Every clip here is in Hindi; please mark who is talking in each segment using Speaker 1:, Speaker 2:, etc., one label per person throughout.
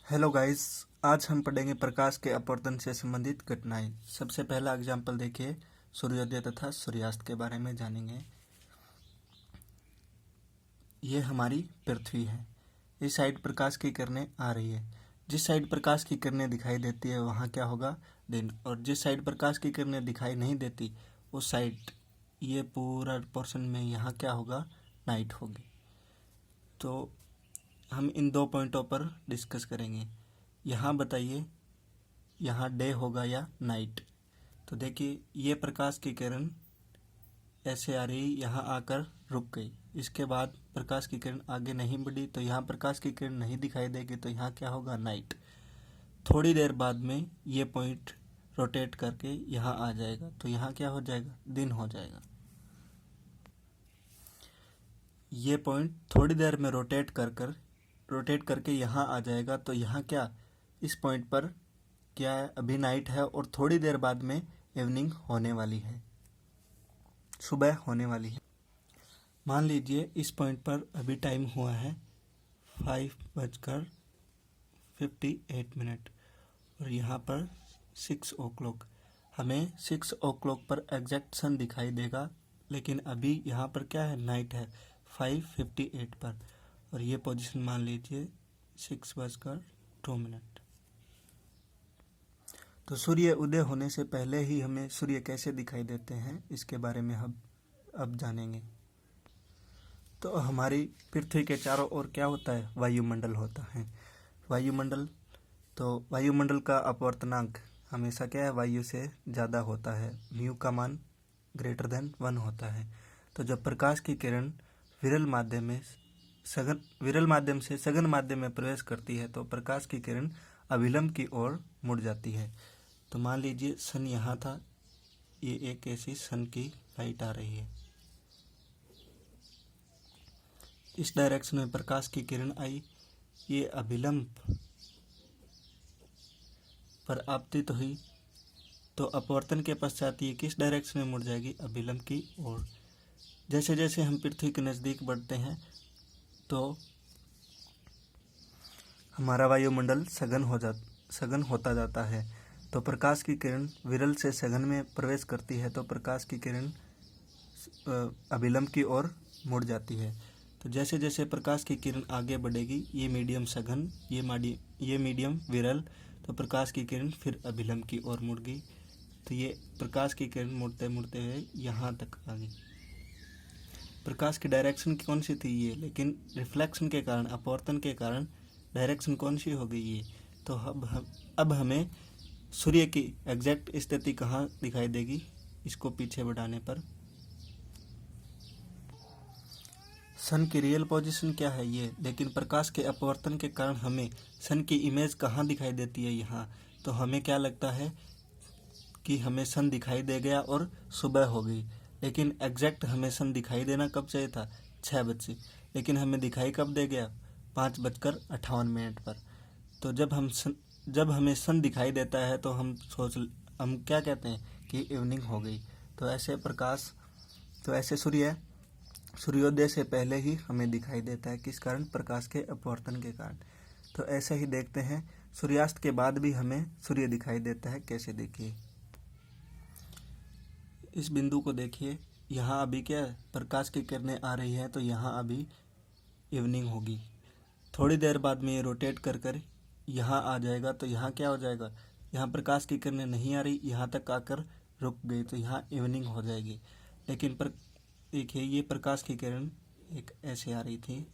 Speaker 1: Hello guys. आज हम पढ़ेंगे प्रकाश के अपवर्तन से संबंधित घटनाएं। सबसे पहला एग्जाम्पल देखिए, सूर्योदय तथा सूर्यास्त के बारे में जानेंगे। ये हमारी पृथ्वी है। इस साइड प्रकाश की किरणें आ रही है। जिस साइड प्रकाश की किरणें दिखाई देती है वहाँ क्या होगा, दिन। और जिस साइड प्रकाश की किरणें दिखाई नहीं देती उस साइड, ये पूरा पोर्शन में यहाँ क्या होगा, नाइट होगी। तो हम इन दो पॉइंटों पर डिस्कस करेंगे। यहाँ बताइए, यहाँ डे होगा या नाइट। तो देखिए, ये प्रकाश की किरण ऐसे आ रही, यहाँ आकर रुक गई। इसके बाद प्रकाश की किरण आगे नहीं बढ़ी तो यहाँ प्रकाश की किरण नहीं दिखाई देगी, तो यहाँ क्या होगा, नाइट। थोड़ी देर बाद में ये पॉइंट रोटेट करके यहाँ आ जाएगा, तो यहाँ क्या हो जाएगा, दिन हो जाएगा। ये पॉइंट थोड़ी देर में रोटेट करके यहाँ आ जाएगा, तो यहाँ क्या, इस पॉइंट पर क्या है, अभी नाइट है और थोड़ी देर बाद में इवनिंग होने वाली है, सुबह होने वाली है। मान लीजिए इस पॉइंट पर अभी टाइम हुआ है 5:58 और यहाँ पर 6 o'clock। हमें 6 o'clock पर एग्जैक्ट सन दिखाई देगा, लेकिन अभी यहाँ पर क्या है, नाइट है 5:58 पर। और ये पोजीशन मान लीजिए 6:02। तो सूर्य उदय होने से पहले ही हमें सूर्य कैसे दिखाई देते हैं, इसके बारे में हम अब जानेंगे। तो हमारी पृथ्वी के चारों ओर क्या होता है, वायुमंडल होता है। वायुमंडल का अपवर्तनांक हमेशा क्या है, वायु से ज़्यादा होता है। म्यू का मान >1 होता है। तो जब प्रकाश की किरण विरल माध्यम से सघन माध्यम में प्रवेश करती है तो प्रकाश की किरण अभिलंब की ओर मुड़ जाती है। तो मान लीजिए सन यहाँ था, ये एक ऐसी सन की लाइट आ रही है, इस डायरेक्शन में प्रकाश की किरण आई, ये अभिलंब पर आपतित हुई, तो अपवर्तन के पश्चात ये किस डायरेक्शन में मुड़ जाएगी, अभिलंब की ओर। जैसे जैसे हम पृथ्वी के नज़दीक बढ़ते हैं तो हमारा वायुमंडल सघन होता जाता है। तो प्रकाश की किरण विरल से सघन में प्रवेश करती है तो प्रकाश की किरण अभिलंब की ओर मुड़ जाती है। तो जैसे जैसे प्रकाश की किरण आगे बढ़ेगी, ये मीडियम सघन, ये मीडियम विरल, तो प्रकाश की किरण फिर अभिलंब की ओर मुड़ गई। तो ये प्रकाश की किरण मुड़ते मुड़ते हुए यहाँ तक आ गई। प्रकाश की डायरेक्शन कौन सी थी, ये, लेकिन रिफ्लेक्शन के कारण, अपवर्तन के कारण डायरेक्शन कौन सी हो गई, ये। तो अब हमें सूर्य की एग्जैक्ट स्थिति कहाँ दिखाई देगी, इसको पीछे बढ़ाने पर सन की रियल पोजीशन क्या है, ये, लेकिन प्रकाश के अपवर्तन के कारण हमें सन की इमेज कहाँ दिखाई देती है, यहाँ। तो हमें क्या लगता है कि हमें सन दिखाई दे गया और सुबह हो गई, लेकिन एग्जैक्ट हमें सन दिखाई देना कब चाहिए था, 6 बजे, लेकिन हमें दिखाई कब दे गया, 5:58 पर। तो जब हमें सन दिखाई देता है तो हम क्या कहते हैं कि इवनिंग हो गई। तो ऐसे सूर्योदय से पहले ही हमें दिखाई देता है, किस कारण, प्रकाश के अपवर्तन के कारण। तो ऐसे ही देखते हैं, सूर्यास्त के बाद भी हमें सूर्य दिखाई देता है, कैसे, देखिए। इस बिंदु को देखिए, यहाँ अभी क्या है, प्रकाश की किरणें आ रही हैं, तो यहाँ अभी इवनिंग होगी। थोड़ी देर बाद में ये रोटेट कर यहाँ आ जाएगा, तो यहाँ क्या हो जाएगा, यहाँ प्रकाश की किरणें नहीं आ रही, यहाँ तक आकर रुक गई, तो यहाँ इवनिंग हो जाएगी। लेकिन देखिए, ये प्रकाश की किरण एक ऐसे आ रही थी,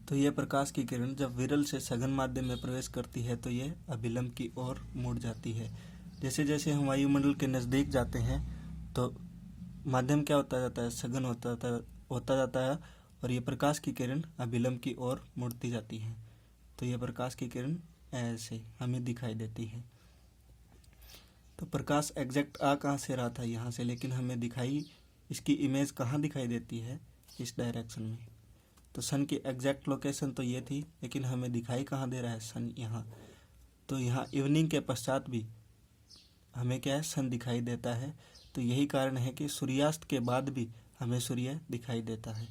Speaker 1: तो ये प्रकाश की किरण जब विरल से सघन माध्यम में प्रवेश करती है तो ये अभिलंब की ओर मुड़ जाती है। जैसे जैसे हम वायुमंडल के नज़दीक जाते हैं तो माध्यम क्या होता जाता है, सघन होता जाता है और ये प्रकाश की किरण अभिलंब की ओर मुड़ती जाती है। तो ये प्रकाश की किरण ऐसे हमें दिखाई देती है। तो प्रकाश एग्जैक्ट आ कहाँ से रहा था, यहाँ से, लेकिन हमें दिखाई, इसकी इमेज कहाँ दिखाई देती है, इस डायरेक्शन में। तो सन की एग्जैक्ट लोकेशन तो ये थी, लेकिन हमें दिखाई कहाँ दे रहा है, सन यहाँ। तो यहाँ इवनिंग के पश्चात भी हमें क्या है, सन दिखाई देता है। तो यही कारण है कि सूर्यास्त के बाद भी हमें सूर्य दिखाई देता है।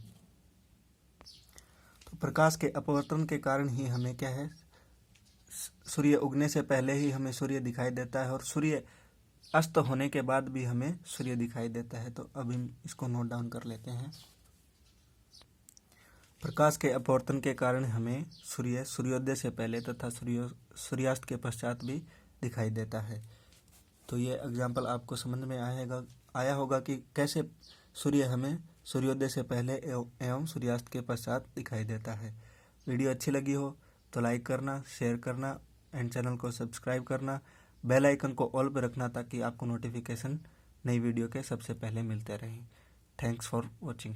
Speaker 1: प्रकाश के अपवर्तन के कारण ही हमें क्या है, सूर्य उगने से पहले ही हमें सूर्य दिखाई देता है और सूर्य अस्त होने के बाद भी हमें सूर्य दिखाई देता है। तो अब हम इसको नोट डाउन कर लेते हैं। प्रकाश के अपवर्तन के कारण हमें सूर्य सूर्योदय से पहले तथा सूर्यास्त के पश्चात भी दिखाई देता है। तो ये एग्जाम्पल आपको समझ में आया होगा कि कैसे सूर्य हमें सूर्योदय से पहले एवं सूर्यास्त के पश्चात दिखाई देता है। वीडियो अच्छी लगी हो तो लाइक करना, शेयर करना एंड चैनल को सब्सक्राइब करना, बेल आइकन को ऑल पर रखना ताकि आपको नोटिफिकेशन नई वीडियो के सबसे पहले मिलते रहें। Thanks for watching.